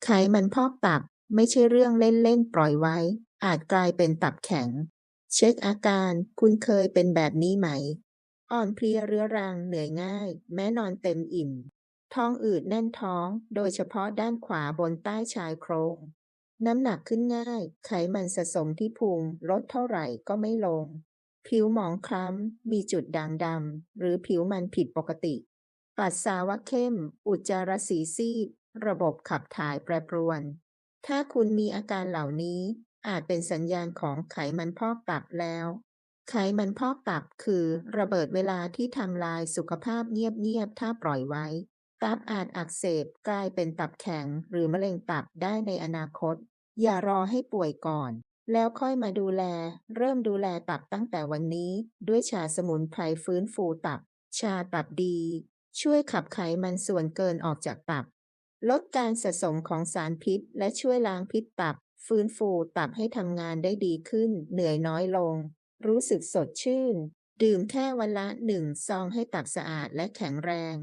ไขมันพอกตับไม่ใช่เรื่องเล่นๆปล่อยไว้อาจกลายเป็นตับแข็งเช็คอาการคุณเคยเป็นแบบนี้ไหมอ่อนเพลียเรื้อรังเหนื่อยง่ายแม้นอนเต็มอิ่มท้องอืดแน่นท้องโดยเฉพาะด้านขวาบนใต้ชายโครงน้ำหนักขึ้นง่ายไขมันสะสมที่พุงลดเท่าไหร่ก็ไม่ลงผิวหมองคล้ำมีจุดด่างดำหรือผิวมันผิดปกติปัสสาวะเข้มอุจจาระสีซีด ระบบขับถ่ายแปรปรวน ถ้าคุณมีอาการเหล่านี้อาจเป็นสัญญาณของไขมันพอกตับแล้ว ไขมันพอกตับคือระเบิดเวลาที่ทำลายสุขภาพเงียบๆถ้าปล่อยไว้ ตับอาจอักเสบกลายเป็นตับแข็งหรือมะเร็งตับได้ในอนาคต อย่ารอให้ป่วยก่อน แล้วค่อยมาดูแล เริ่มดูแลตับตั้งแต่วันนี้ด้วยชาสมุนไพรฟื้นฟูตับ ชาตับดีช่วยขับไขมันส่วนเกินออกจากตับ ลดการสะสมของสารพิษและช่วยล้างพิษตับฟื้นฟูตับให้ทำงานได้ดีขึ้นเหนื่อยน้อยลงรู้สึกสดชื่นดื่มแค่วันละ1 ซองให้ตับสะอาดและแข็งแรง